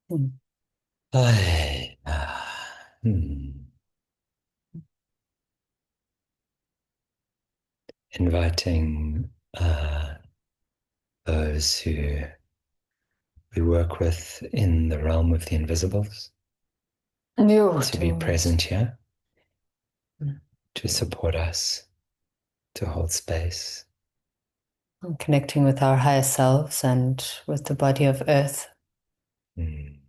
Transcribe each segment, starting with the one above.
Mm. Ay, Inviting those who we work with in the realm of the invisibles to be Yours. present here, Mm. to support us, to hold space. And connecting with our higher selves and with the body of earth, Mm.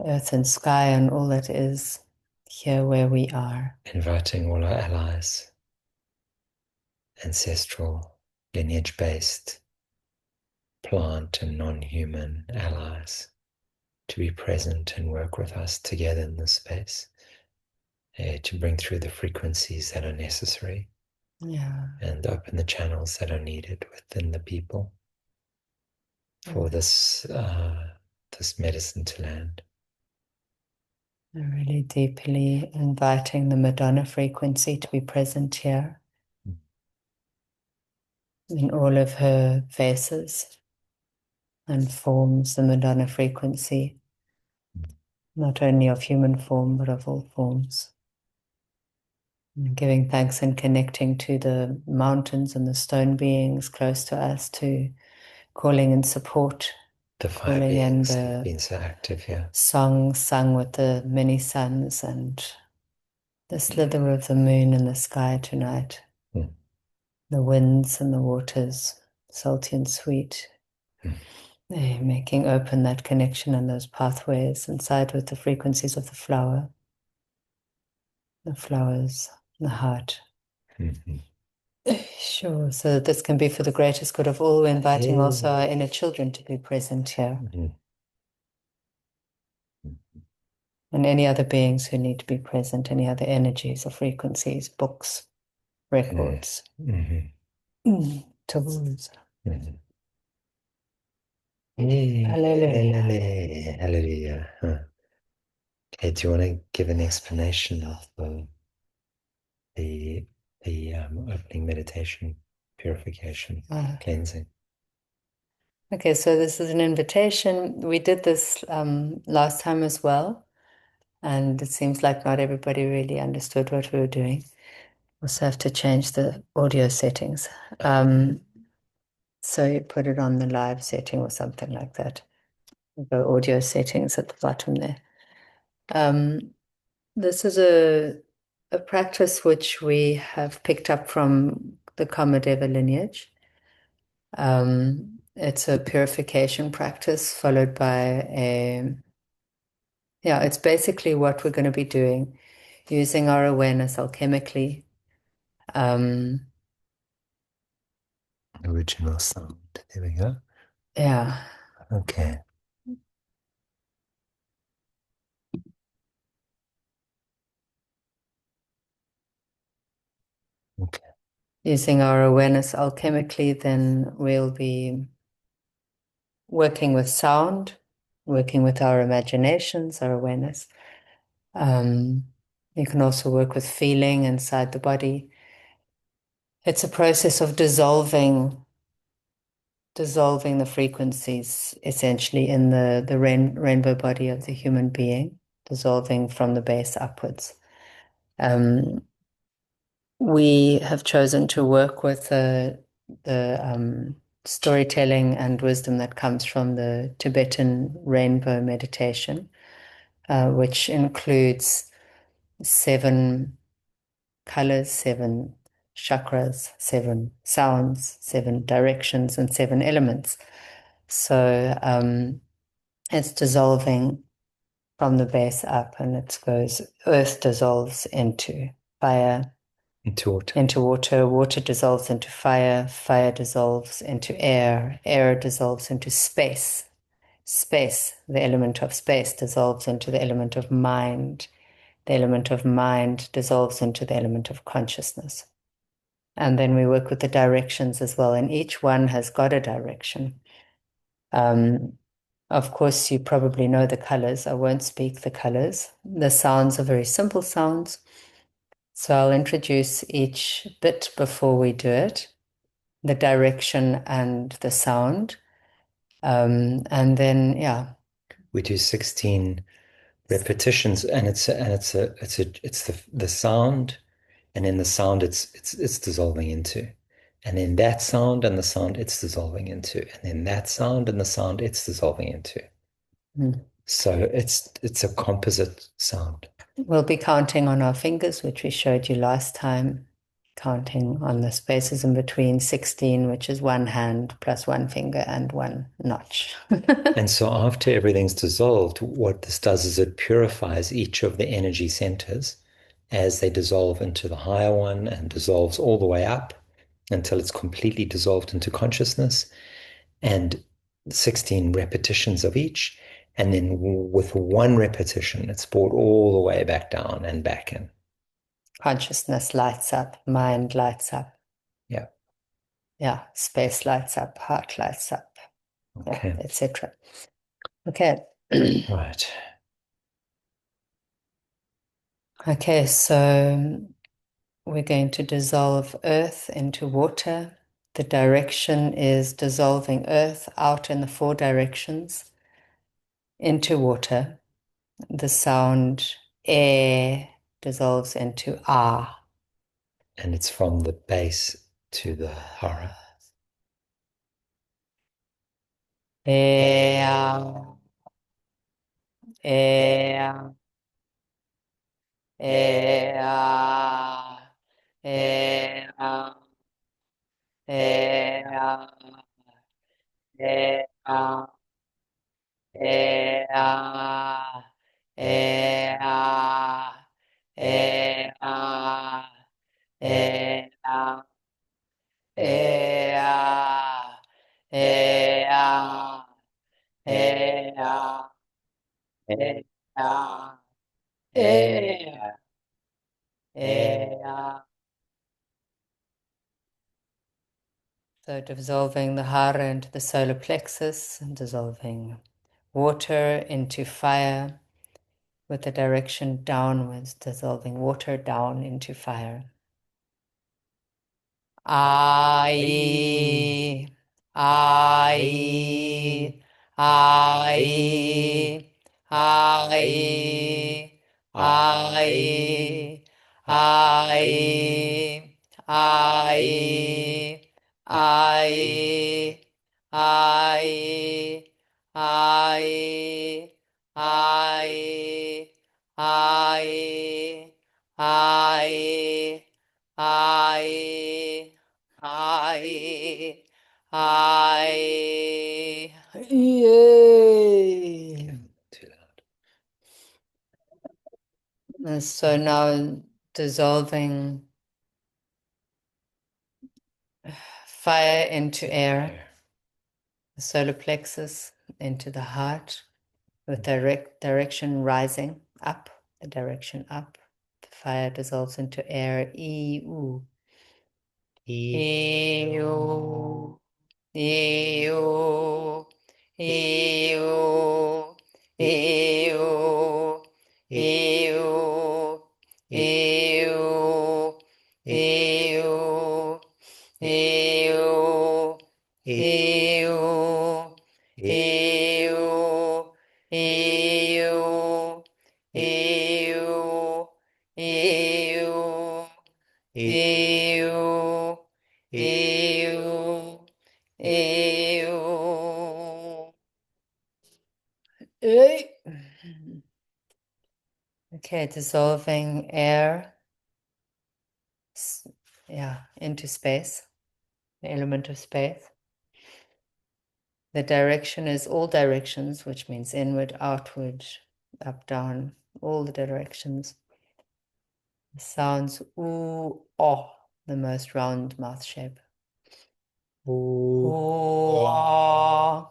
earth and sky, and all that is here where we are. Inviting all our allies, ancestral, lineage based, plant and non human allies to be present and work with us together in this space, to bring through the frequencies that are necessary Yeah. and open the channels that are needed within the people for Mm. this medicine to land. And really deeply inviting the Madonna frequency to be present here in all of her faces and forms, the Madonna frequency, not only of human form, but of all forms. And giving thanks and connecting to the mountains and the stone beings close to us, to calling in support, The fire calling in beings have the been so active here. songs sung with the many suns and the slither of the moon in the sky tonight, Mm. the winds and the waters, salty and sweet. Mm. Making open that connection and those pathways inside with the frequencies of the flowers, the heart. Mhm. Sure. So this can be for the greatest good of all. We're inviting also Hey. our inner children to be present here Mhm. and any other beings who need to be present, any other energies or frequencies, books, Mhm. records, Mhm. tools. Mhm. Hey, Hallelujah. hallelujah, hallelujah. Huh. Okay, do you want to give an explanation of the opening meditation, purification, Uh, cleansing? okay, so this is an invitation. We did this last time as well, and it seems like not everybody really understood what we were doing. Also have to change the audio settings. So you put it on the live setting or something like that. The audio settings at the bottom there. Um, this is a practice which we have picked up from the Kamadeva lineage. It's a purification practice followed by it's basically what we're going to be doing, using our awareness alchemically. Um, Original sound. There we go. yeah, Okay. Okay. using our awareness alchemically, then we'll be working with sound, working with our imaginations, our awareness. Um, you can also work with feeling inside the body. It's a process of dissolving the frequencies essentially in the rainbow body of the human being, dissolving from the base upwards. Um, we have chosen to work with the storytelling and wisdom that comes from the Tibetan rainbow meditation, which includes 7 colors, 7 chakras, 7 sounds, 7 directions, and 7 elements. So it's dissolving from the base up, and it goes, earth dissolves into fire, Into water. into water, water dissolves into fire, fire dissolves into air, air dissolves into space. Space, the element of space, dissolves into the element of mind. The element of mind dissolves into the element of consciousness. And then we work with the directions as well, and each one has got a direction. Um, of course, you probably know the colors. I won't speak the colors. The sounds are very simple sounds. So I'll introduce each bit before we do it, the direction and the sound. And then, We do 16 repetitions, and it's the sound, and in the sound it's dissolving into. And in that sound and the sound it's dissolving into. And in that sound and the sound it's dissolving into. Mm. So it's a composite sound. We'll be counting on our fingers, which we showed you last time, counting on the spaces in between 16, which is one hand plus one finger and one notch. And so after everything's dissolved, what this does is it purifies each of the energy centers as they dissolve into the higher one and dissolves all the way up until it's completely dissolved into consciousness, and 16 repetitions of each. And then with one repetition, it's brought all the way back down and back in. Consciousness lights up, mind lights up. Yeah. Yeah, space lights up, heart lights up, yeah, Okay. etc. Okay. Right. Okay, so we're going to dissolve earth into water. The direction is dissolving earth out in the four directions into water. The sound air dissolves into ah. And it's from the base to the hara. Air, air, air, air, air, air, air, air, air, air, air, air, air, air, air, air. So dissolving the hara into the solar plexus, and dissolving water into fire with the direction downwards, dissolving water down into fire. I, I, I, I, I, I, I, I, I, I, I, yay. Too loud. And so now dissolving fire into air, the solar plexus into the heart, with direction rising up, the direction up. The fire dissolves into air. E-oo. E-oo. Eu, eu, eu, eu, eu, eu, eu, eu, eu, eu, eu, eu, eu, eu. Ei. Okay, dissolving air, yeah, into space, the element of space. The direction is all directions, which means inward, outward, up, down, all the directions. The sounds oo, oh, the most round mouth shape. Ooh. Ooh, ah,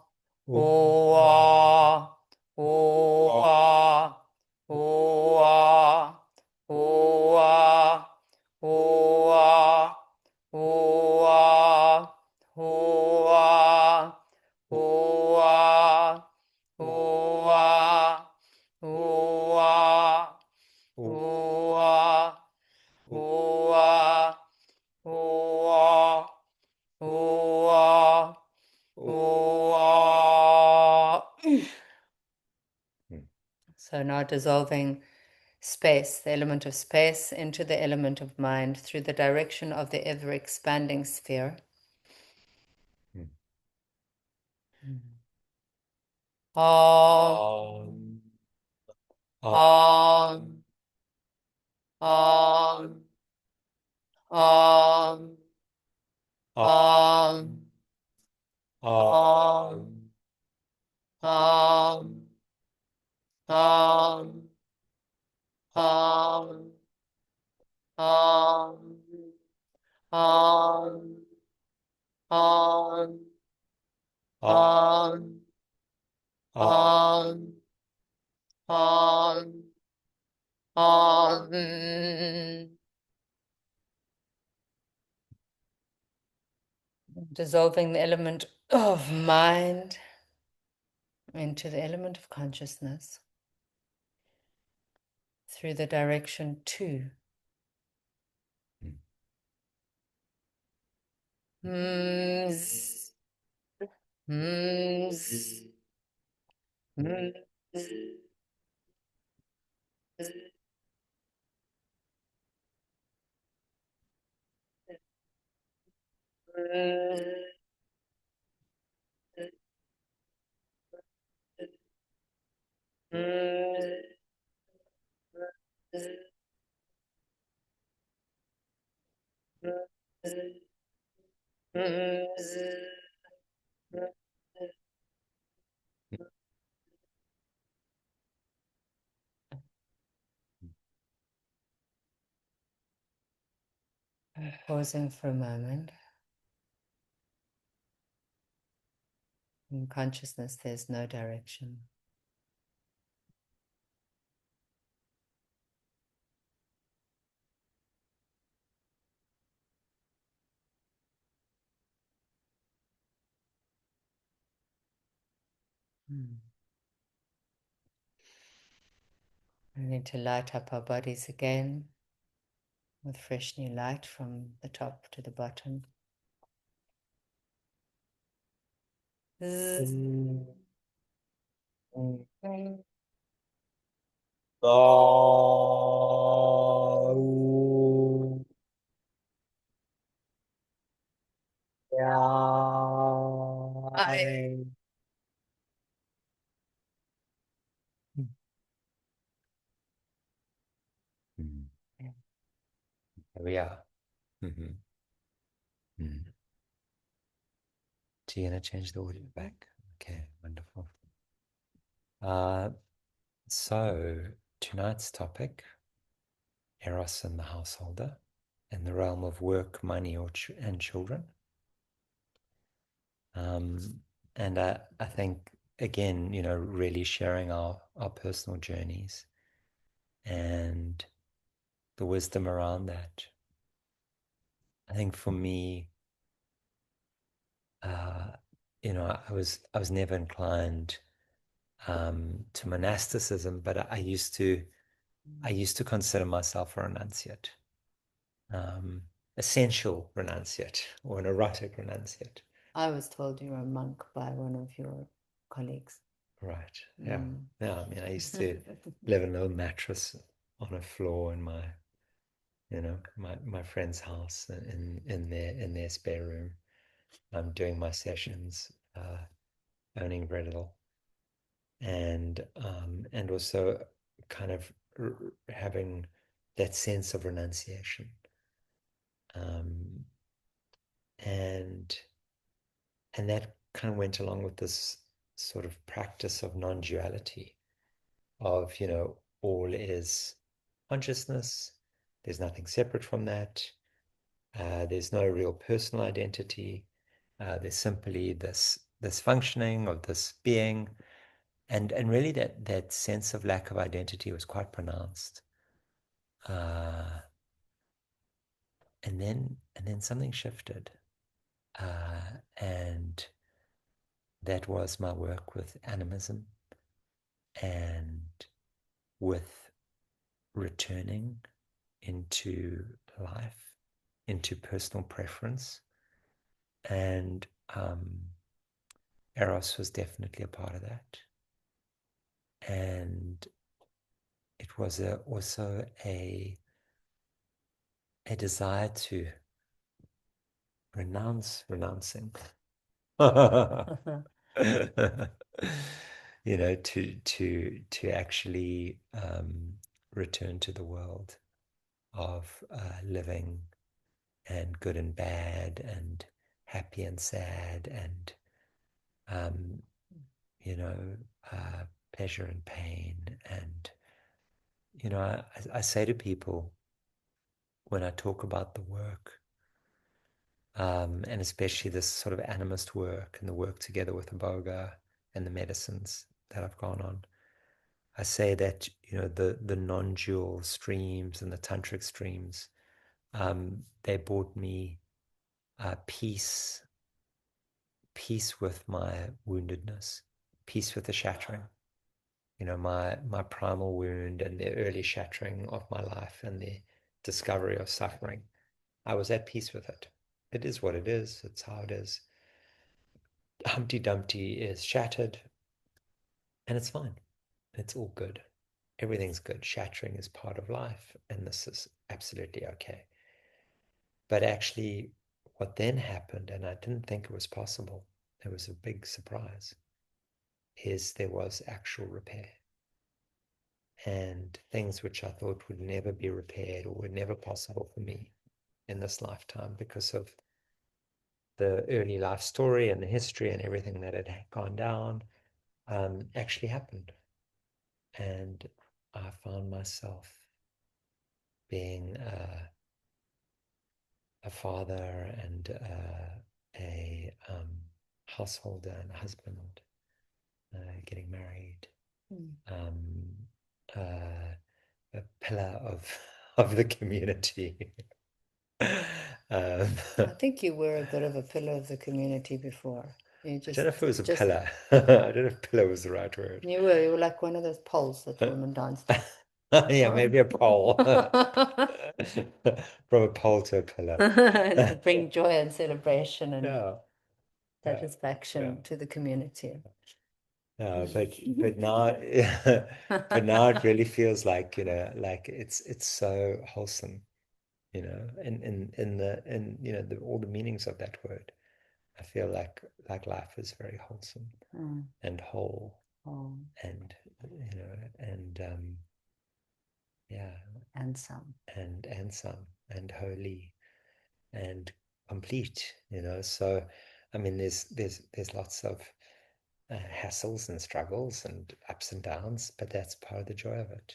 ooh, ah, ooh, ah, ooh, ah, ooh, ah, ooh, ah, ooh, ah, ooh, ah, ooh, ah, ooh, ah, ooh, ah, ooh, ah, ooh, ah, ooh, ah. Ooh, ah, ooh, ah. So now dissolving space, the element of space, into the element of mind through the direction of the ever-expanding sphere. Mm. Om, Om, Om, Om, Om, Om, Om, Om, Om, Om, Om, Om, Om, Om, Om, Om. Dissolving the element of mind into the element of consciousness through the direction to. Mz, mz, mz, Pausing for a moment. In consciousness, there's no direction. We need to light up our bodies again with fresh new light from the top to the bottom. I Mm. There we are. Mm-hmm. Mm. So you're going to change the audio back. Okay, wonderful. So tonight's topic, Eros and the householder, in the realm of work, money, and children. And I think, again, really sharing our personal journeys and the wisdom around that. I think for me, I was never inclined to monasticism, but I used to consider myself a renunciate, essential renunciate, or an erotic renunciate. was told you were a monk by one of your colleagues. Right. Yeah. Yeah. I mean, I used to live in a little mattress on a floor in my friend's house in their spare room. I'm doing my sessions, earning very little, and also kind of having that sense of renunciation, um, and and that kind of went along with this sort of practice of non-duality, of all is consciousness. There's nothing separate from that. There's no real personal identity. There's simply this functioning of this being, and really that sense of lack of identity was quite pronounced. And then something shifted, and that was my work with animism and with returning into life, into personal preference, and Eros was definitely a part of that. And it was also a desire to renouncing. You know, to actually return to the world of living and good and bad and happy and sad and um, you know, pleasure and pain. And you know, I say to people when I talk about the work, and especially this sort of animist work and the work together with Iboga and the medicines that I've gone on, I say that, you know, the non-dual streams and the tantric streams, they brought me peace, peace with my woundedness, peace with the shattering. You know, my primal wound and the early shattering of my life and the discovery of suffering. I was at peace with it. It is what it is. It's how it is. Humpty Dumpty is shattered, and it's fine. It's all good. Everything's good. Shattering is part of life, and this is absolutely okay. But actually, what then happened, and I didn't think it was possible, it was a big surprise, is there was actual repair. And things which I thought would never be repaired or were never possible for me in this lifetime because of the early life story and the history and everything that had gone down, actually happened. And I found myself being a father and a householder and a husband, getting married, um, uh, a pillar of of the community. I think you were a bit of a pillar of the community before. You I don't know if it was a just pillar. I don't know if pillar was the right word. you were like one of those poles that women danced on. Yeah, maybe a pole. From a pole to a pillar. To bring joy and celebration and Yeah, yeah, yeah. satisfaction to the community. No, but now but now it really feels like, you know, like it's so wholesome, you know, in you know all the meanings of that word. I feel like life is very wholesome and whole Oh, and you know and yeah and some. and some and holy and complete, you know. So I mean there's lots of hassles and struggles and ups and downs, but that's part of the joy of it.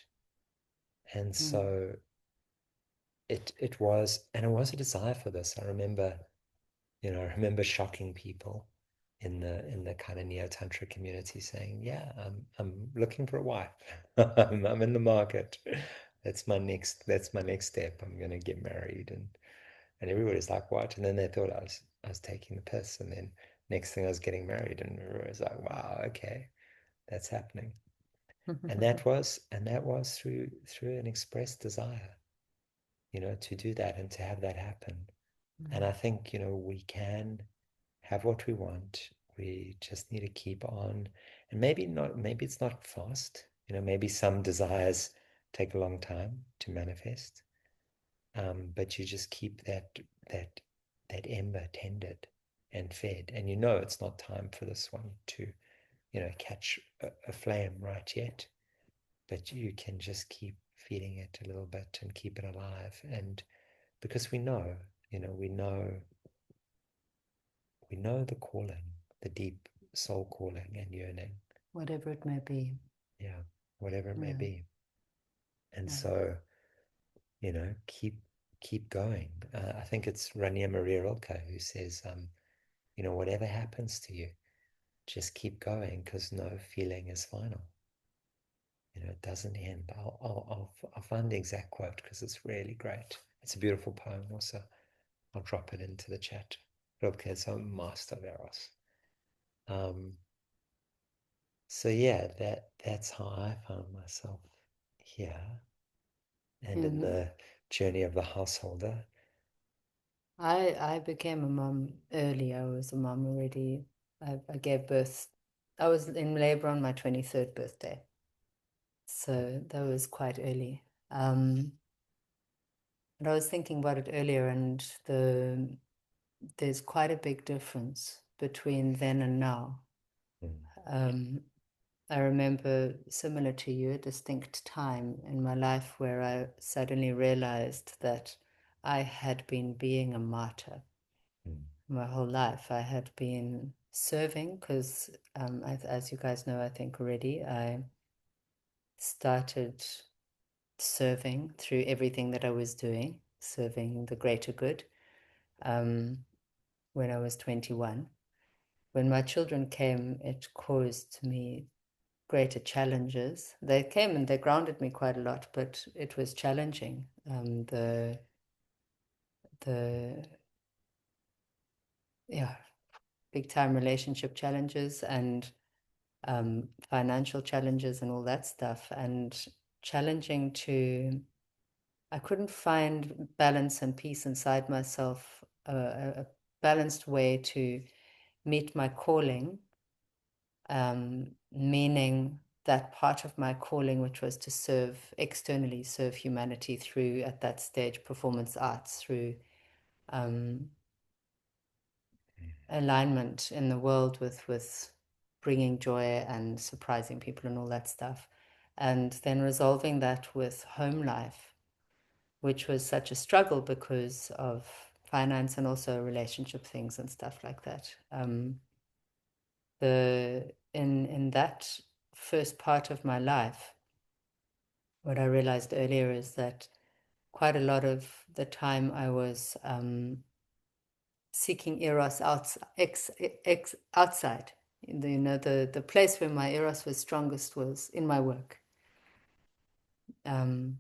And so it was, and it was a desire for this. I remember, you know, I remember shocking people in the kind of neo-tantra community saying, yeah, I'm looking for a wife. I'm in the market. That's my next step. I'm gonna get married. And everybody's like, what? And then they thought I was taking the piss. And then next thing I was getting married, and everybody's like, wow, okay, that's happening. And that was through an expressed desire, you know, to do that and to have that happen. And I think, you know, we can have what we want. We just need to keep on. And maybe it's not fast. You know, maybe some desires take a long time to manifest. But you just keep that that ember tended and fed. And you know it's not time for this one to, you know, catch a flame right yet. But you can just keep feeding it a little bit and keep it alive. And because you know, we know the calling, the deep soul calling and yearning. Whatever it may be. Yeah, whatever it may Yeah. be. And Yeah. so, you know, keep going. I think it's Rania Maria Rilke who says, you know, whatever happens to you, just keep going because no feeling is final. You know, it doesn't end. I'll find the exact quote because it's really great. It's a beautiful poem also. I'll drop it into the chat. Rilke is a master of Eros. Um, so yeah, that's how I found myself here and in the journey of the householder. I became a mum early. I was a mum already. I gave birth. I was in labor on my 23rd birthday. So that was quite early. And I was thinking about it earlier, and there's quite a big difference between then and now. Mm, Um, I remember, similar to you, a distinct time in my life where I suddenly realized that I had been being a martyr mm, my whole life. I had been serving because, as you guys know, I think already, I started serving through everything that I was doing, serving the greater good, um, when I was 21. When my children came, it caused me greater challenges. They came and they grounded me quite a lot, but it was challenging. The yeah, big time relationship challenges and financial challenges and all that stuff, and challenging to I couldn't find balance and peace inside myself, a balanced way to meet my calling, meaning that part of my calling, which was to serve externally, serve humanity through, at that stage, performance arts, through um, alignment in the world with bringing joy and surprising people and all that stuff. And then resolving that with home life, which was such a struggle because of finance and also relationship things and stuff like that. In that first part of my life, what I realized earlier is that quite a lot of the time I was seeking Eros outside. The place where my Eros was strongest was in my work, um,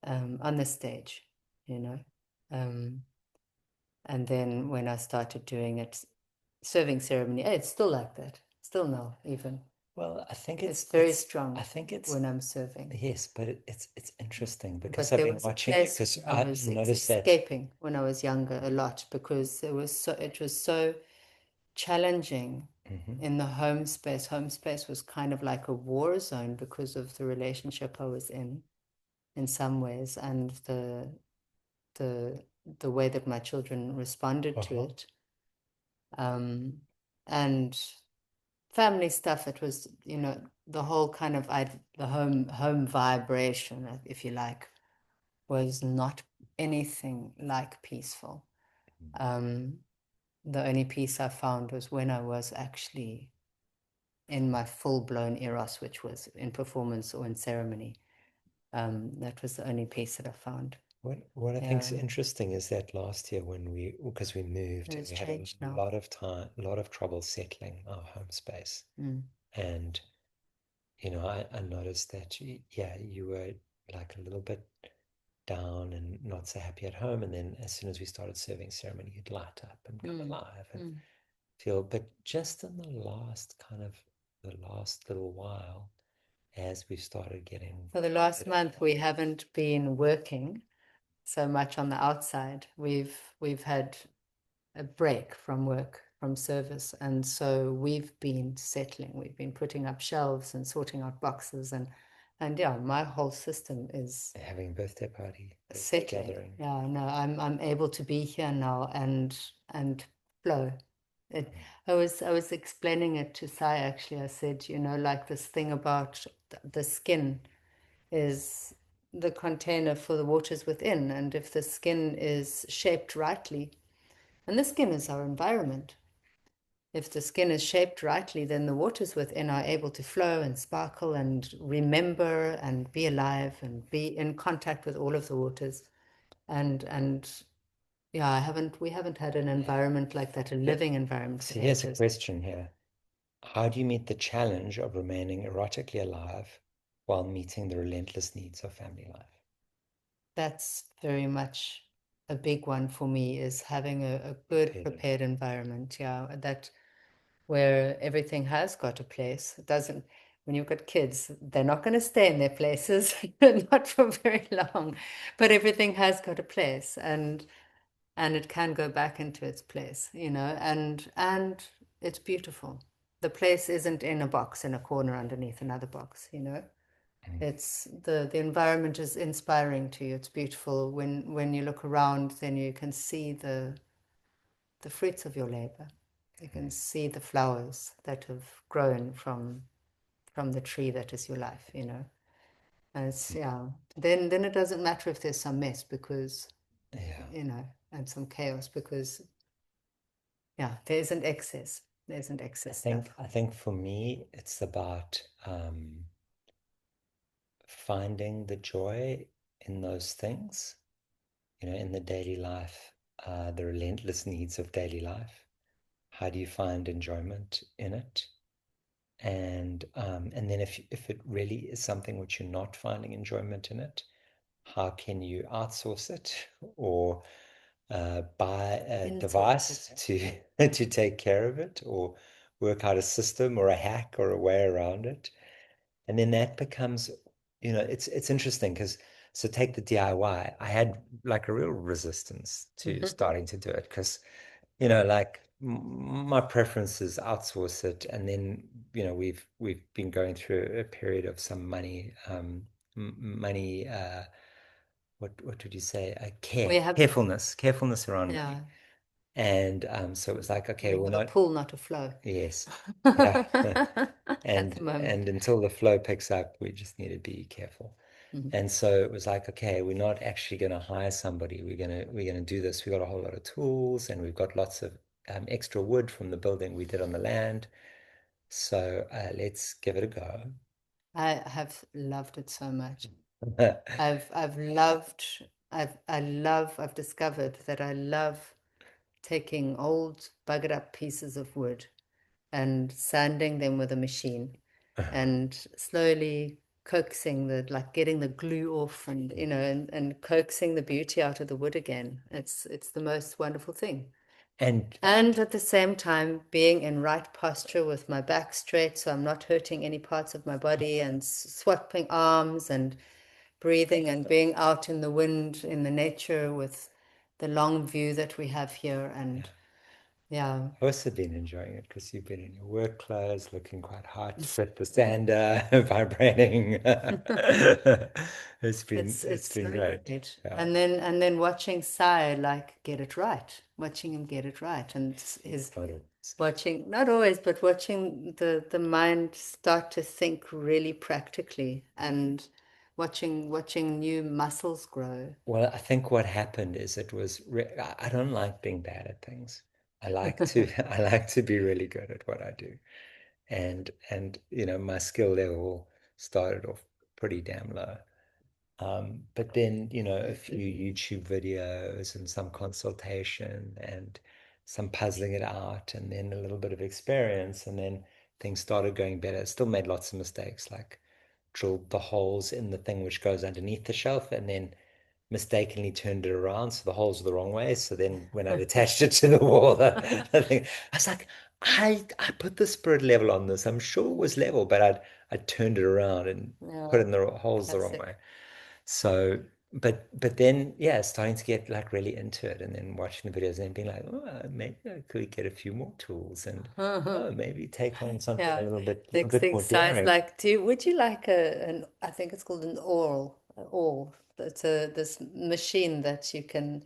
on the stage, you know. Um, and then when I started doing it, serving ceremony, it's still like that. Still now, even. well, I think It's very I strong think it's when I'm serving. yes, but it's interesting because But I've there been was a watching you place because where I I was noticed that. escaping when I was younger a lot because it was so challenging Hmm. in the home space. Home space was kind of like a war zone because of the relationship I was in some ways, and the the way that my children responded to Uh-huh. it. And family stuff, it was, the whole kind of the home vibration, if you like, was not anything like peaceful. Um, the only peace I found was when I was actually in my full-blown Eros, which was in performance or in ceremony. That was the only peace that I found. What I think is Yeah, interesting is that last year when because we moved it and has we had a changed now. lot of time, a lot of trouble settling our home space. Mm, And, I noticed that, yeah, you were like a little bit down and not so happy at home. And then as soon as we started serving ceremony, you'd light up and come mm, alive and mm. feel, but just in the last little while, as we started getting For the last better, month, we haven't been working so much on the outside. We've had a break from work, from service, and so we've been settling. We've been putting up shelves and sorting out boxes, and yeah, my whole system is having a birthday party, birthday settling. gathering. Yeah, no, I'm able to be here now and flow. It, I was explaining it to Sai actually. I said, like this thing about the skin is the container for the waters within, and if the skin is shaped rightly, and the skin is our environment. If the skin is shaped rightly, then the waters within are able to flow and sparkle and remember and be alive and be in contact with all of the waters. And yeah, we haven't had an environment like that, a But living environment for so here's a ages. question here. How do you meet the challenge of remaining erotically alive while meeting the relentless needs of family life? That's very much a big one for me, is having a good Prepared prepared environment. environment. Yeah, that where everything has got a place. It doesn't, when you've got kids, they're not going to stay in their places, not for very long, but everything has got a place, and it can go back into its place, and it's beautiful. The place isn't in a box in a corner underneath another box. It's the environment is inspiring to you. It's beautiful. When you look around, then you can see the fruits of your labor. You can see the flowers that have grown from the tree that is your life, you know. And it's yeah. Then it doesn't matter if there's some mess because Yeah. you know, and some chaos because yeah, there isn't excess. There isn't excess stuff. I think for me it's about finding the joy in those things, you know, in the daily life, the relentless needs of daily life. How do you find enjoyment in it? And then if it really is something which you're not finding enjoyment in it, how can you outsource it or buy a Insource device it. to to take care of it, or work out a system or a hack or a way around it? And then that becomes, you know, it's interesting because so take the DIY. I had like a real resistance to starting to do it because, you know, like my preference is outsource it, and then you know we've been going through a period of some money what would you say, We have carefulness around money, yeah. and so it was like, okay, We've we're got a not, pull, not a flow. yes, yeah. At the And moment. until the flow picks up, we just need to be careful. Mhm. And so it was like, okay, we're not actually going to hire somebody. We're gonna do this. We got a whole lot of tools, and we've got lots of extra wood from the building we did on the land. So let's give it a go. I have loved it so much. I've loved I've discovered that I love taking old buggered up pieces of wood and sanding them with a machine and slowly coaxing the like getting the glue off and you know and coaxing the beauty out of the wood again. It's the most wonderful thing. And And at the same time, being in right posture with my back straight so I'm not hurting any parts of my body and swapping arms and breathing and being out in the wind in the nature with the long view that we have here. yeah, And yeah, I've also been enjoying it because you've been in your work clothes, looking quite hot, with the sander vibrating. It's it's been so great. great. Yeah. And then watching Sai like get it right, watching him get it right, and his But watching not always, but watching the mind start to think really practically and watching new muscles grow. well, I think what happened is it was I don't like being bad at things. I like to I like to be really good at what I do. And you know, my skill level started off pretty damn low. But then, you know, a few YouTube videos and some consultation and some puzzling it out, and then a little bit of experience, and then things started going better. Still made lots of mistakes, like drilled the holes in the thing which goes underneath the shelf, and then mistakenly turned it around so the holes were the wrong way. So then when I'd attached it to the wall, the thing, I was like, I put the spirit level on this. I'm sure it was level, but I turned it around and put Yeah, in the holes the wrong classic. way. So, but then yeah, starting to get like really into it, and then watching the videos and being like, oh, maybe I could get a few more tools, and oh, maybe take on something Yeah, a bit thing more size daring. like would you like an I think it's called an awl. It's a this machine that you can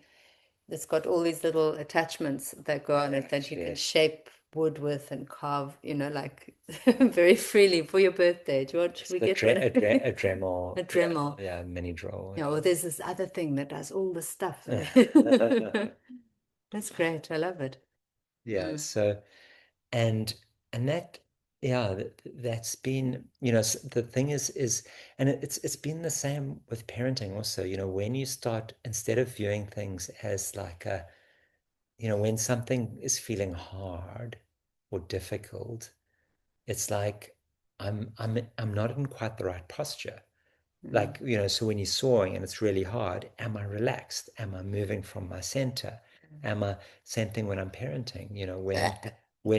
it's got all these little attachments that go on it that you can Yes, shape wood with and carve, you know, like very freely for your birthday. Do you want, should it's we the get one? a Dremel, A Dremel. yeah, mini drill. Yeah, well, there's this other thing that does all the stuff. Yeah. That's great. I love it. Yeah, Mm. so and and that yeah that's been, you know, the thing is, and it's been the same with parenting also, you know, when you start, instead of viewing things as like a, you know, when something is feeling hard or difficult, it's like I'm not in quite the right posture. Mm. Like, you know, so when you're sawing and it's really hard, am I relaxed? Am I moving from my center? Am I, same thing when I'm parenting, you know, That's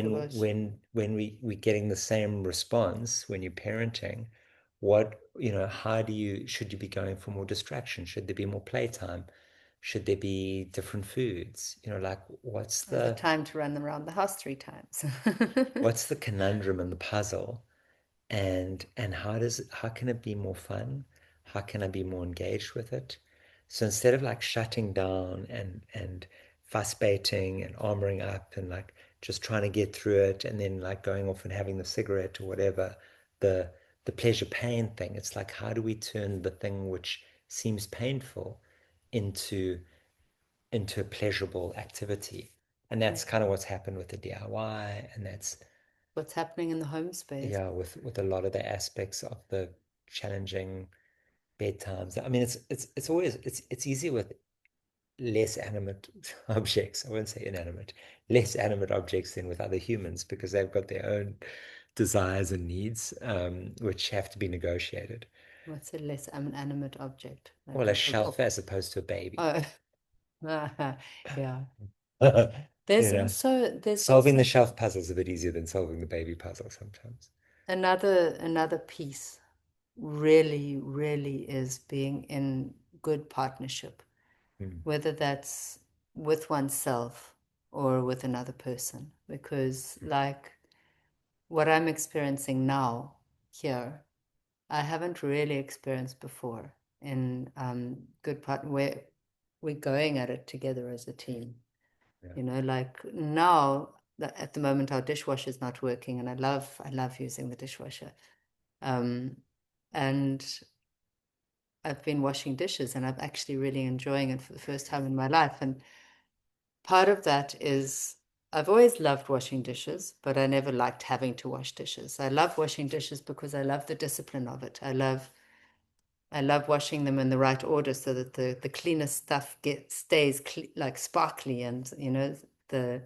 the worst. when we're getting the same response when you're parenting, what, you know, how do you, should you be going for more distraction? Should there be more playtime? Should there be different foods? You know, like The time to run them around the house 3 times. what's the conundrum and the puzzle? and how can it be more fun? How can I be more engaged with it? So instead of like shutting down and fuss baiting and armoring up and like just trying to get through it and then like going off and having the cigarette or whatever, the the pleasure pain thing, it's like how do we turn the thing which seems painful into a pleasurable activity? And that's kind of what's happened with the DIY, and that's What's happening in the home space? yeah, with a lot of the aspects of the challenging bedtimes. I mean, it's always it's easier with less animate objects. I won't say inanimate, less animate objects than with other humans because they've got their own desires and needs, which have to be negotiated. What's a less animate object? Like Well, a shelf as opposed to a baby. oh, yeah. You There's know, also solving the shelf puzzle is a bit easier than solving the baby puzzle sometimes. another piece really, really is being in good partnership, Mm, whether that's with oneself or with another person. Because like what I'm experiencing now here, I haven't really experienced before in good part where we're going at it together as a team. yeah. You know, like now at the moment our dishwasher's not working, and I love using the dishwasher. Um, and I've been washing dishes, and I'm actually really enjoying it for the first time in my life. And part of that is I've always loved washing dishes, but I never liked having to wash dishes. I love washing dishes because I love the discipline of it. I love washing them in the right order so that the cleanest stuff stays like sparkly and you know the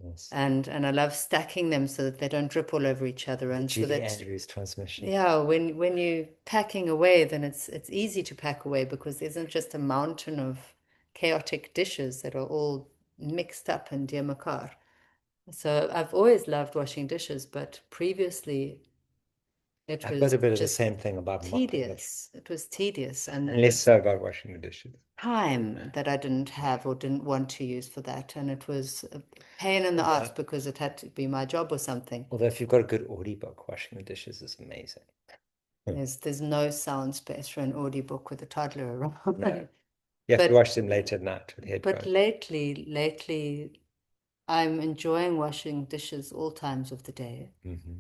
Yes. and I love stacking them so that they don't drip all over each other The and so Julie that Andrews transmission. yeah when you're packing away then it's easy to pack away because there isn't just a mountain of chaotic dishes that are all mixed up in dear makar. So I've always loved washing dishes, but previously it I've got was a bit of the just same thing about mopping the floor, tedious. It was tedious and and less so about washing the dishes. time that I didn't have or didn't want to use for that. And it was a pain in the ass Although, because it had to be my job or something. although if you've got a good audiobook, washing the dishes is amazing. There's no sound space for an audiobook with a toddler No, around. you have to But watch them late at night with but headphones. lately I'm enjoying washing dishes all times of the day. Mm-hmm.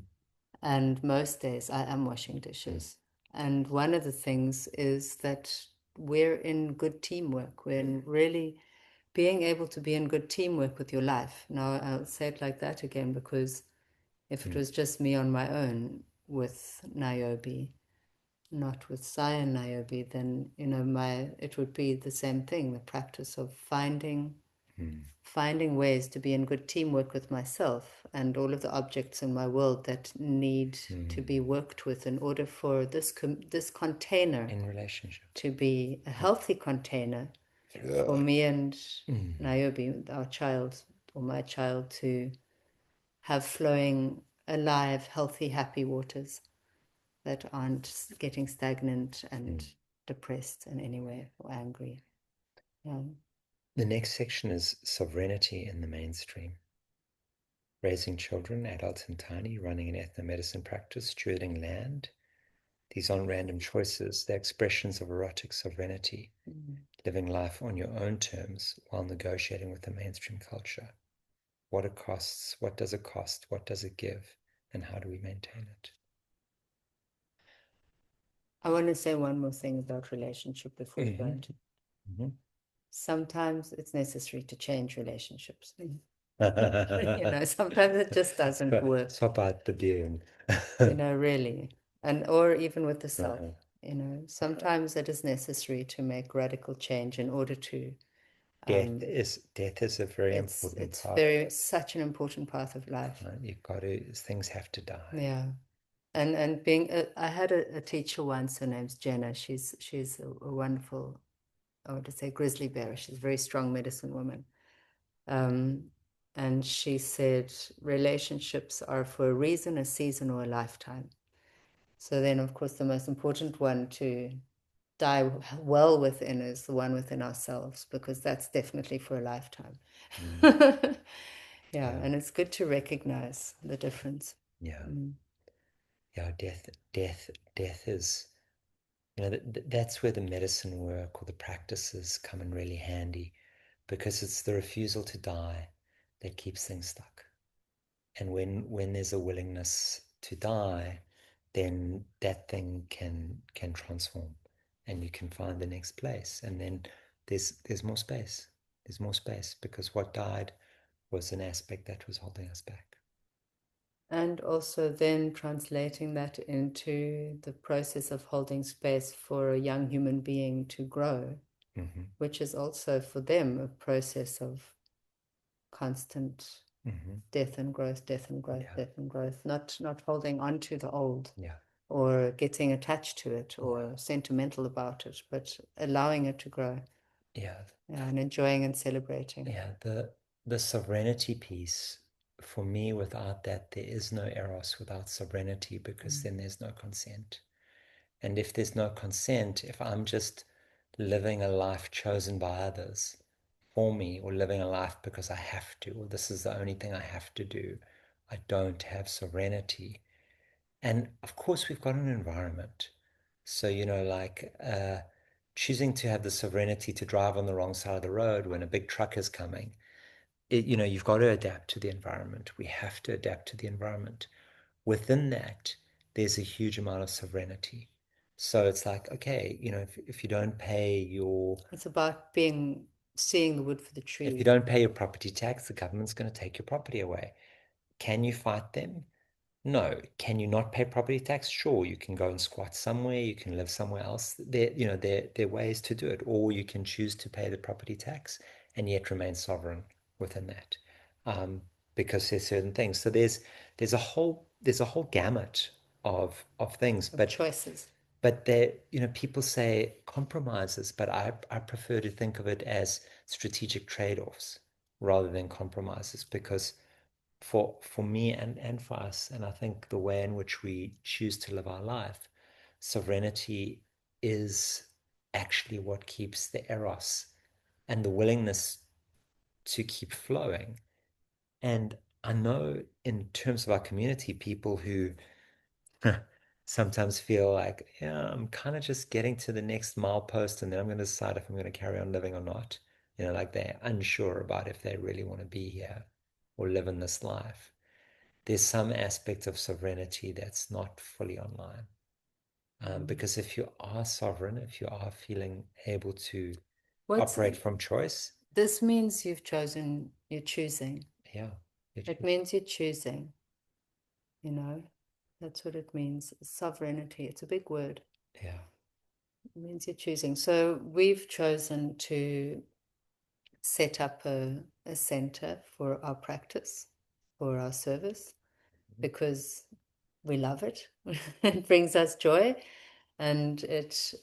And most days I am washing Mm, dishes. And one of the things is that we're in good teamwork. We're in really being able to be in good teamwork with your life. Now, I'll say it like that again because if it mm, was just me on my own with Niobe, not with Sai and Niobe, then you know it would be the same thing, the practice of mm, finding ways to be in good teamwork with myself and all of the objects in my world that need to be mm. worked with in order for this container In relationship. to be a healthy container for Yeah. me and Mm, Niobe, our child, or my child, to have flowing, alive, healthy, happy waters that aren't getting stagnant and mm. depressed in any way or angry. Yeah. The next section is sovereignty in the mainstream. Raising children, adults and tiny, running an ethnomedicine practice, stewarding land. These aren't random choices, they're expressions of erotic sovereignty, Mm. living life on your own terms while negotiating with the mainstream culture. What it costs, what does it cost, what does it give, and how do we maintain it? I want to say one more thing about relationship before we go Mm-hmm. into. Mm-hmm. Sometimes it's necessary to change relationships. You know, sometimes it just doesn't work, Swap out the beer. you know, really. And or even with the self, Uh-huh. you know, sometimes it is necessary to make radical change in order to Death um is death is a very important it's part. very such an important part of life. You've got to things have to die. Yeah. And being I had a teacher once, her name's Jenna. She's a wonderful, I would say grizzly bear. She's a very strong medicine woman. Um, and she said relationships are for a reason, a season, or a lifetime. So then, of course, the most important one to die well within is the one within ourselves, because that's definitely for a lifetime. Mm, Yeah, yeah, and it's good to recognize the difference. yeah. Mm. yeah, death is, that's where the medicine work or the practices come in really handy, because it's the refusal to die that keeps things stuck. And when there's a willingness to die, then that thing can transform, and you can find the next place. And then there's more space. There's more space because what died was an aspect that was holding us back. And also then translating that into the process of holding space for a young human being to grow, Mm-hmm. which is also for them a process of constant Mm-hmm. death and growth, death and growth, Yeah. death and growth, not holding on to the old Yeah. or getting attached to it Yeah. or sentimental about it, but allowing it to grow. Yeah. Yeah, and enjoying and celebrating. Yeah. The sovereignty piece, for me, without that, there is no eros without sovereignty, because then there's no consent. And if there's no consent, if I'm just living a life chosen by others for me, or living a life because I have to, or this is the only thing I have to do, I don't have sovereignty. And of course, we've got an environment. So, like choosing to have the sovereignty to drive on the wrong side of the road when a big truck is coming, you've got to adapt to the environment. We have to adapt to the environment. Within that, there's a huge amount of sovereignty. So it's like, okay, if you don't pay your It's about seeing the wood for the if you tree. don't pay your property tax, the government's going to take your property away. Can you fight them? No. Can you not pay property tax? Sure, you can go and squat somewhere, you can live somewhere else. There are ways to do it, or you can choose to pay the property tax and yet remain sovereign within that, um, because there's certain things. So there's a whole gamut of things, Of but choices. there, people say compromises, but I prefer to think of it as strategic trade-offs rather than compromises, because for me and for us, and I think the way in which we choose to live our life, sovereignty is actually what keeps the eros and the willingness to keep flowing. And I know in terms of our community, people who sometimes feel like, yeah, I'm kind of just getting to the next milepost and then I'm going to decide if I'm going to carry on living or not. Like they're unsure about if they really want to be here or live in this life. There's some aspect of sovereignty that's not fully online. Because if you are sovereign, if you are feeling able to What's operate from choice, this means you're choosing. yeah, It means you're choosing, you know. That's what it means. Sovereignty. It's a big word. yeah, It means you're choosing. So we've chosen to set up a center for our practice, for our service, because we love it. It brings us joy, and it's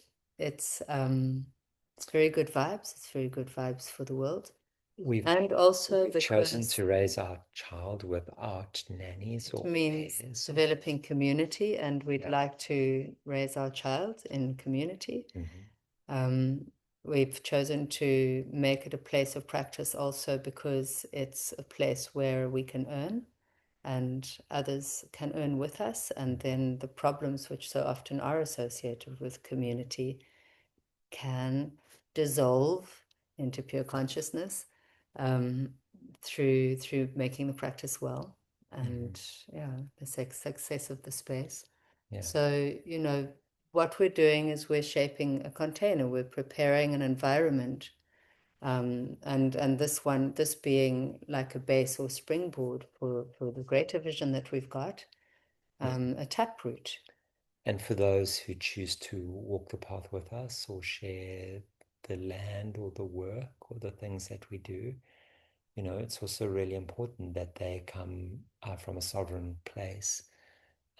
very good vibes. It's very good vibes for the world, we've and also chosen because to raise our child without nannies it or means pairs. developing community, and we'd Yeah. like to raise our child in community. Mhm. We've chosen to make it a place of practice also because it's a place where we can earn and others can earn with us. And then the problems which so often are associated with community can dissolve into pure consciousness um, through making the practice well Mhm. and yeah, the success of the space. Yeah. So, what we're doing is we're shaping a container, we're preparing an environment, and this being like a base or springboard for the greater vision that we've got, a taproot. And for those who choose to walk the path with us or share the land or the work or the things that we do, it's also really important that they come from a sovereign place,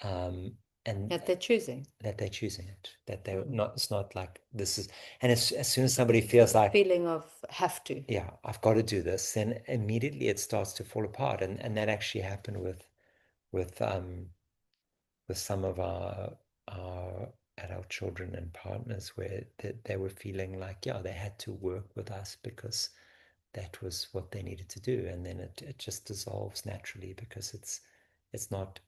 and That they're choosing. that they're choosing it, that they're Mm. not, it's not like this is, and as soon as somebody It's not feels a like, feeling of have to. yeah, I've got to do this, then immediately it starts to fall apart. And that actually happened with um with some of our adult children and partners, where they were feeling like, yeah, they had to work with us because that was what they needed to do, and then it just dissolves naturally because it's not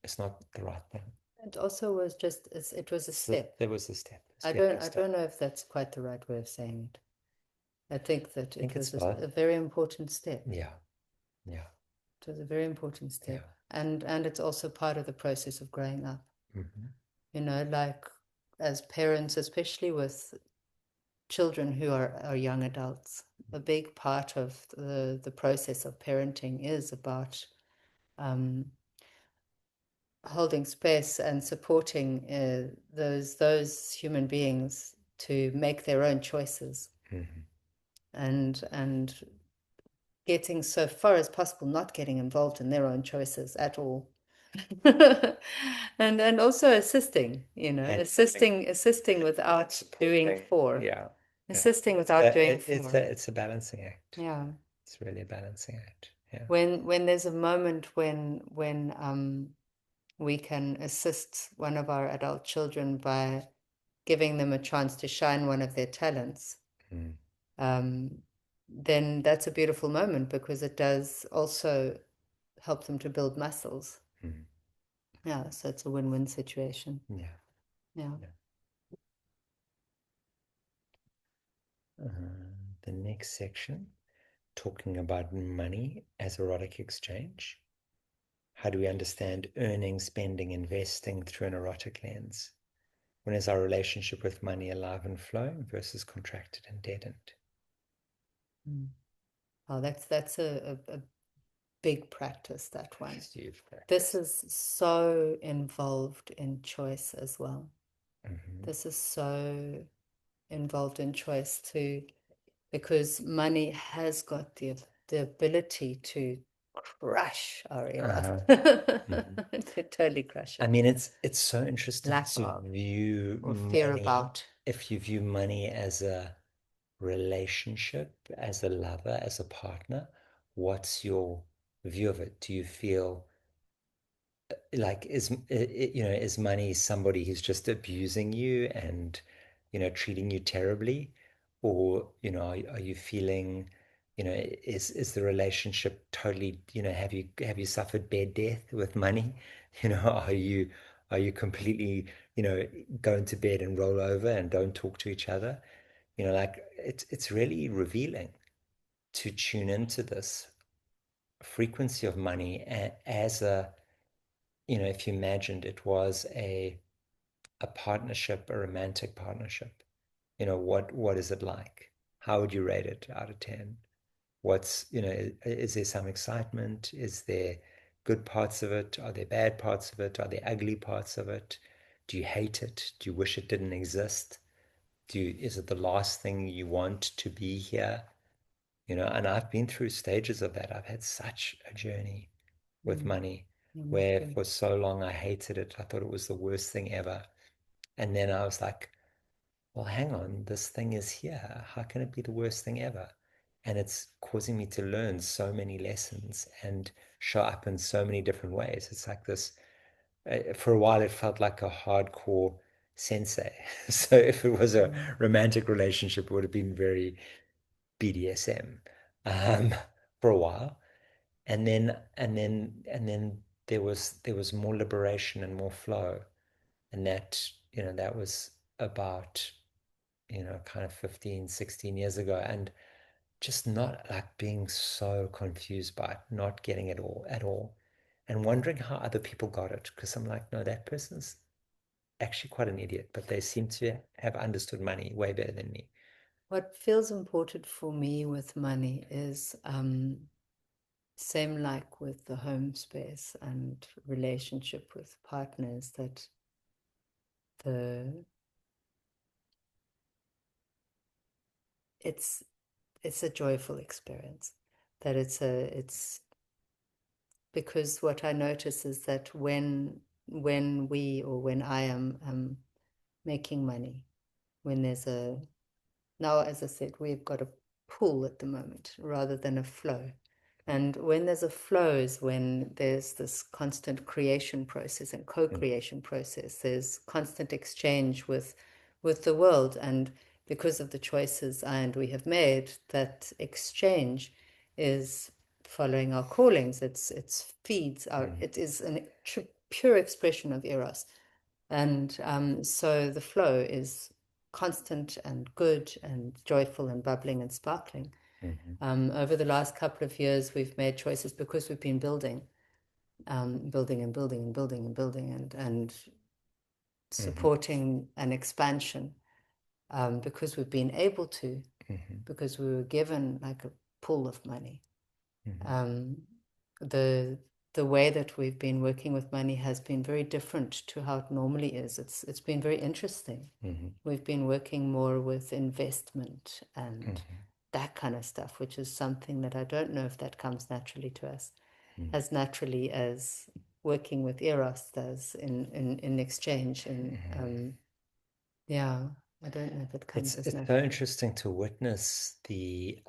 It's not the right thing. It also was just, it was a step. There was a step, a I stepping don't stone. know if that's quite the right way of saying it. I think that I think it it's was both. a very important step. Yeah, yeah, It was a very important yeah. step. And it's also part of the process of growing up. Mm-hmm. You know, like as parents, especially with children who are young adults, a big part of the process of parenting is about holding space and supporting those human beings to make their own choices, Mm-hmm. and getting so far as possible not getting involved in their own choices at all. And also assisting, you know, And assisting without doing for, yeah, yeah. assisting without doing It's for. a balancing act. Yeah. It's really a balancing act. Yeah. When there's a moment when we can assist one of our adult children by giving them a chance to shine one of their talents, Mm. um, then that's a beautiful moment because it does also help them to build muscles. Mm. Yeah, so it's a win-win situation. Yeah. Yeah. Yeah. The next section, talking about money as erotic exchange. How do we understand earning, spending, investing through an erotic lens? When is our relationship with money alive and flowing versus contracted and deadened? Mm. Oh, that's a big practice, that one. Huge This practice. is so involved in choice as well. Mm-hmm. This is so involved in choice too, because money has got the ability to crush our eros. Mm-hmm. To totally crush I it. mean, it's so interesting Lack to of view or fear money. about. If you view money as a relationship, as a lover, as a partner, what's your view of it? Do you feel like is money somebody who's just abusing you and treating you terribly, or are you feeling, is the relationship totally, have you suffered bed death with money? Are you completely, going to bed and roll over and don't talk to each other? Like it's really revealing to tune into this frequency of money as a, if you imagined it was a partnership, a romantic partnership, what is it like? How would you rate it out of 10? What's, is there some excitement? Is there good parts of it? Are there bad parts of it? Are there ugly parts of it? Do you hate it? Do you wish it didn't exist? Is it the last thing you want to be here? And I've been through stages of that. I've had such a journey with Mm, money, yeah, me where too. for so long I hated it. I thought it was the worst thing ever. And then I was like, well, hang on, this thing is here. How can it be the worst thing ever? And it's causing me to learn so many lessons and show up in so many different ways. It's like this, for a while, it felt like a hardcore sensei. So if it was a Mm. romantic relationship, it would have been very BDSM um, for a while. And then there was more liberation and more flow, and that was about kind of 15, 16 years ago, and just not like being so confused by it, not getting it all at all, and wondering how other people got it, because I'm like, no, that person's actually quite an idiot, but they seem to have understood money way better than me. What feels important for me with money is same like with the home space and relationship with partners, that the it's it's a joyful experience, that it's because what I notice is that when we or when I am making money, when there's a now, as I said, we've got a pull at the moment rather than a flow. And when there's a flow is when there's this constant creation process and Mm, co-creation process. There's constant exchange with the world. And because of the choices I and we have made, that exchange is following our callings. It's feeds our mm, it is an pure expression of Eros. And so the flow is constant and good and joyful and bubbling and sparkling. Over the last couple of years, we've made choices because we've been building, building and building and building and building and supporting an expansion, because we've been able to, because we were given like a pool of money. The way that we've been working with money has been very different to how it normally is. It's been very interesting. We've been working more with investment and that kind of stuff, which is something that I don't know if that comes naturally to us, as naturally as working with Eros does in exchange. And yeah, I don't know if it comes as It's so naturally. interesting to witness the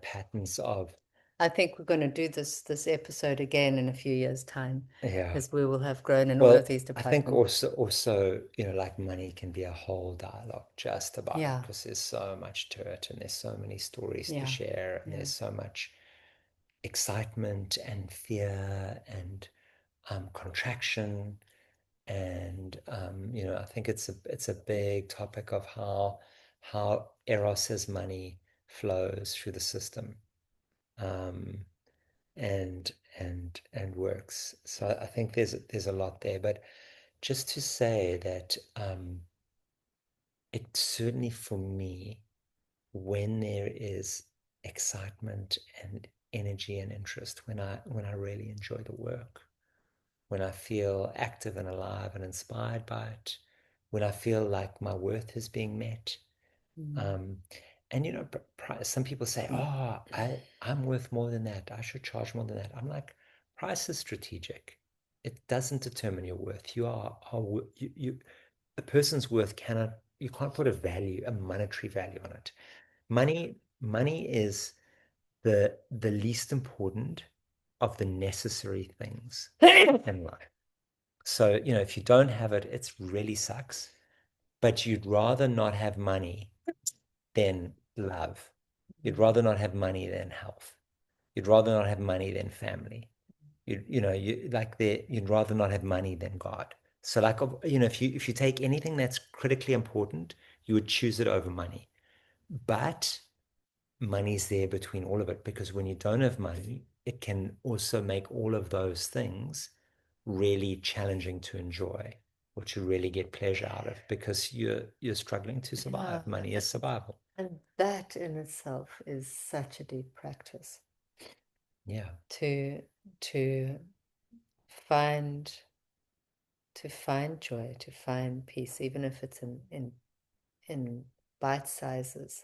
patterns of. I think we're going to do this episode again in a few years' time, Yeah. because we will have grown in all of Well, these I think departments. also, like money can be a whole dialogue just about it Yeah, because there's so much to it and there's so many stories to yeah, share and yeah, there's so much excitement and fear and contraction and I think it's a big topic of how Eros as money flows through the system, um, and and works. So I think there's a lot there, but just to say that it certainly for me, when there is excitement and energy and interest, when I really enjoy the work, when I feel active and alive and inspired by it, when I feel like my worth is being met. Um, and some people say, "Oh, I'm worth more than that. I should charge more than that." I'm like, price is strategic. It doesn't determine your worth. You a person's worth cannot you can't put a monetary value on it. Money is the least important of the necessary things in life. So, if you don't have it, it really sucks. But you'd rather not have money than love. You'd rather not have money than health. You'd rather not have money than family. You'd rather not have money than God. So if you take anything that's critically important, you would choose it over money. But money's there between all of it because when you don't have money, it can also make all of those things really challenging to enjoy or to really get pleasure out of because you're struggling to yeah. survive. Money is survival. And that in itself is such a deep practice Yeah. to to find to find joy, to find peace, even if it's in bite sizes.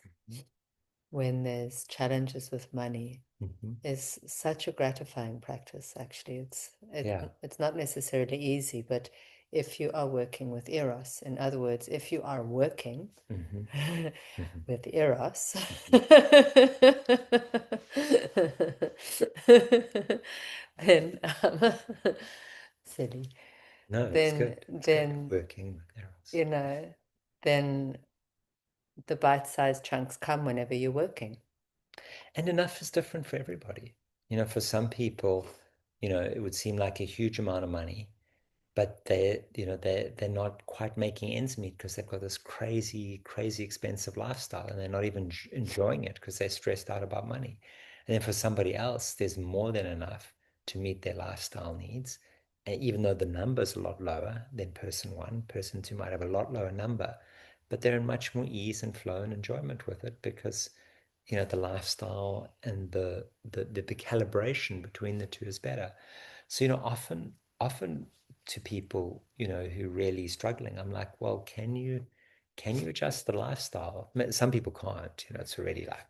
When there's challenges with money, is such a gratifying practice. Actually, Yeah. it's not necessarily easy, but if you are working with Eros, in other words, if you are working with Eros, then silly, No, it's then good. It's good then working with arrows. you know, then the bite-sized chunks come whenever you're working. And enough is different for everybody. For some people, it would seem like a huge amount of money, but they're not quite making ends meet because they've got this crazy, crazy expensive lifestyle and they're not even enjoying it because they're stressed out about money. And then for somebody else, there's more than enough to meet their lifestyle needs. And even though the number's a lot lower than person one, person two might have a lot lower number, but they're in much more ease and flow and enjoyment with it because the lifestyle and the calibration between the two is better. So often to people who are really struggling, I'm like, well, can you adjust the lifestyle? Some people can't. It's already like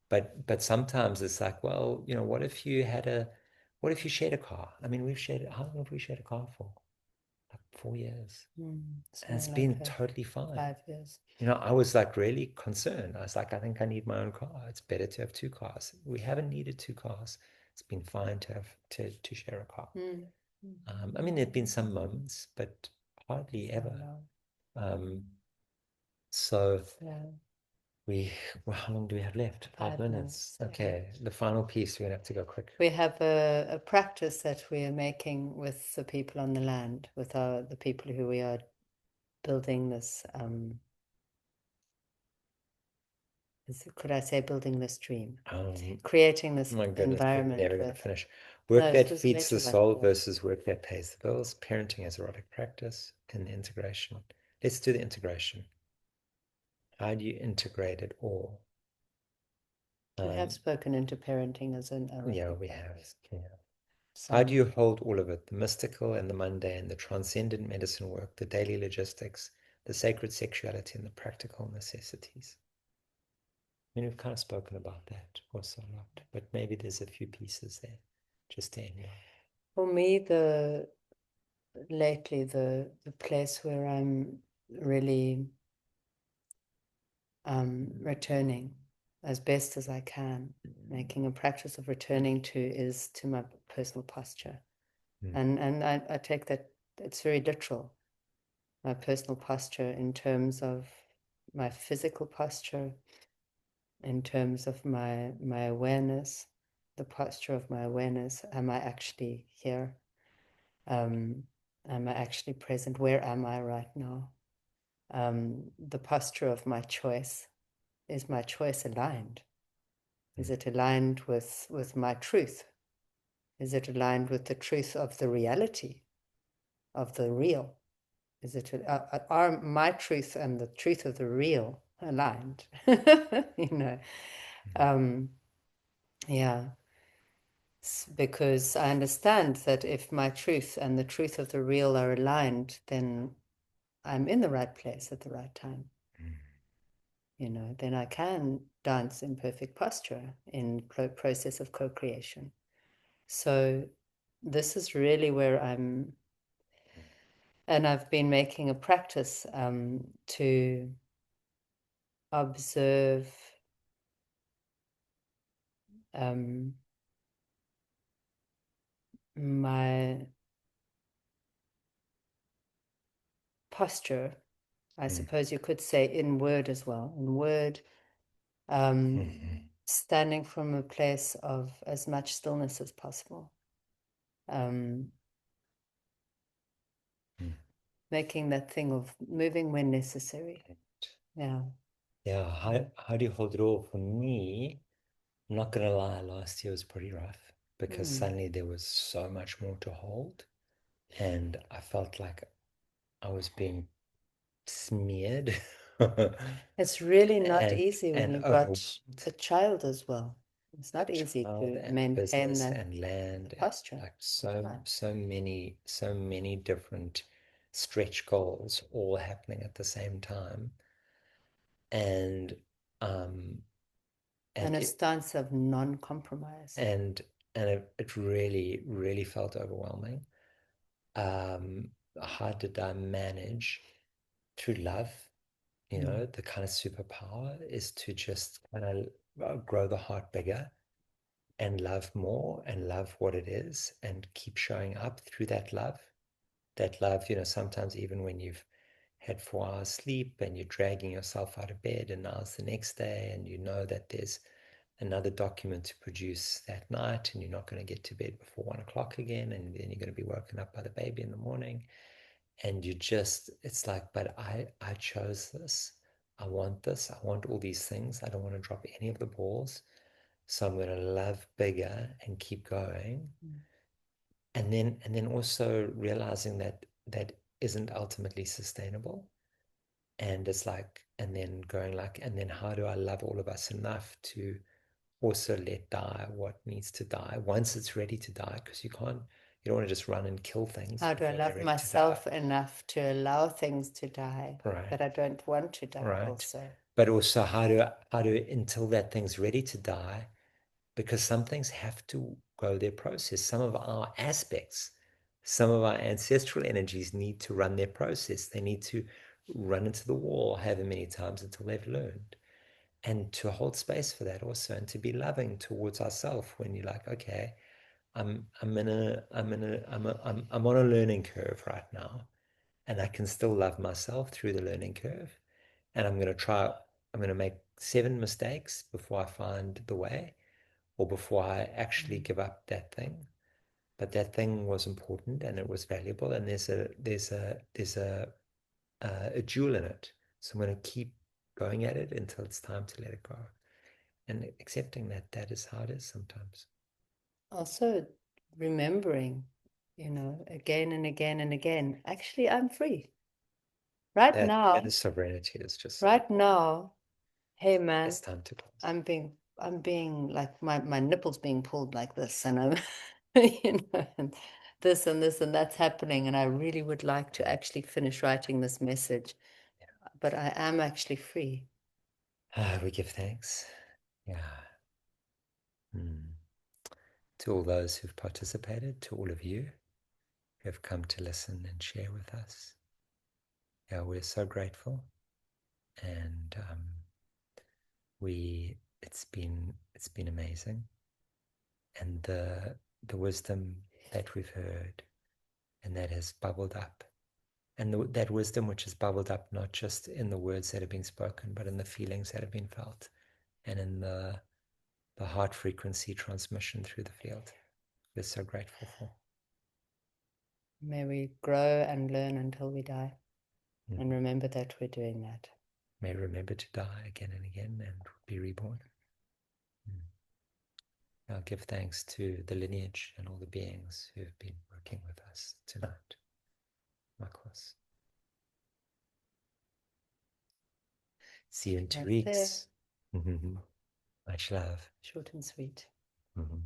but sometimes it's like, well, what if you shared a car? I mean, how long have we shared a car for? Like 4 years. And it's Something like been that. totally fine. 5 years. I was like really concerned. I was like, I think I need my own car. It's better to have two cars. We haven't needed two cars. It's been fine to have to share a car. Mm. I mean, there've been some moments, but hardly So ever. long. Um, so Yeah. We, well, how long do we have left? 5 minutes. 5 minutes. Yeah. Okay, the final piece, we're gonna have to go quick. We have a practice that we are making with the people on the land, with the people who we are building this, could I say building this dream, creating this My goodness, we're environment never gonna with. finish. No, Work it that was way feeds the too much soul work. versus work that pays the bills. Parenting as erotic practice and integration. Let's do the integration. How do you integrate it all? We have spoken into parenting as an Yeah, erotic we have. practice. Yeah. How do Some. you hold all of it? The mystical and the mundane, the transcendent medicine work, the daily logistics, the sacred sexuality, and the practical necessities. I mean, we've kind of spoken about that also a lot, but maybe there's a few pieces there just to end on. For me, lately the place where I'm really returning as best as I can, making a practice of returning is to my personal posture. And I take that, it's very literal, my personal posture in terms of my physical posture, in terms of my awareness, the posture of my awareness. Am I actually here? Am I actually present? Where am I right now? The posture of my choice. Is my choice aligned? Is it aligned with my truth? Is it aligned with the truth of the reality, of the real? Is it are my truth and the truth of the real aligned? You know, yeah. Because I understand that if my truth and the truth of the real are aligned, then I'm in the right place at the right time. You know, then I can dance in perfect posture in process of co-creation. So this is really where and I've been making a practice to observe my posture. I suppose you could say in word as well. In word, standing from a place of as much stillness as possible. Making that thing of moving when necessary. Yeah. Yeah, how do you hold it all? For me, I'm not gonna lie, last year was pretty rough because suddenly there was so much more to hold, and I felt like I was being smeared It's really not and easy when you've got overwhelmed. a child as well. It's not easy Child to and maintain business that and the land, posture. like Right. so many different stretch goals all happening at the same time. And And a it, stance of non-compromise. and it really, really felt overwhelming. How did I manage through love? You know, the kind of superpower is to just kind of grow the heart bigger and love more and love what it is and keep showing up through that love. That love, you know, sometimes even when you've had 4 hours sleep and you're dragging yourself out of bed and now it's the next day and you know that there's another document to produce that night and you're not going to get to bed before 1 o'clock again and then you're going to be woken up by the baby in the morning and you just it's like but I chose this. I want this. I want all these things. I don't want to drop any of the balls, so I'm going to love bigger and keep going. And then also realizing that that isn't ultimately sustainable, and it's like and then going like and then how do I love all of us enough to also let die what needs to die once it's ready to die, because you don't want to just run and kill things How do I before they're love ready to die. myself enough to allow things to die, Right. but I don't want to die Right. also. But also how do until that thing's ready to die, because some things have to go their process. Some of our aspects, some of our ancestral energies need to run their process. They need to run into the wall however many times until they've learned. And to hold space for that also and to be loving towards ourselves when you're like, okay, I'm on a learning curve right now and I can still love myself through the learning curve. And I'm going to try I'm going to make 7 mistakes before I find the way, or before I actually give up that thing. But that thing was important and it was valuable, and there's a jewel in it. So I'm going to keep going at it until it's time to let it go, and accepting that that is how it is sometimes. Also, remembering, again and again and again, actually, I'm free. Right That now, is sovereignty is just right now, hey man, it's time to close. I'm being like my nipples being pulled like this, and I'm, and this and this and that's happening, and I really would like to actually finish writing this message, but I am actually free. We give thanks. Yeah. Mm. To all those who've participated, to all of you who have come to listen and share with us. Yeah, we're so grateful, and we it's been amazing, and the wisdom that we've heard and that has bubbled up, and that wisdom which has bubbled up not just in the words that have been spoken, but in the feelings that have been felt, and in the heart frequency transmission through the field. We're so grateful for. May we grow and learn until we die, Mm. and remember that we're doing that. May remember to die again and again and be reborn. Mm. I'll give thanks to the lineage and all the beings who have been working with us tonight. Marcos. See you in two Right there, weeks. Much love. short and sweet. Mm-hmm.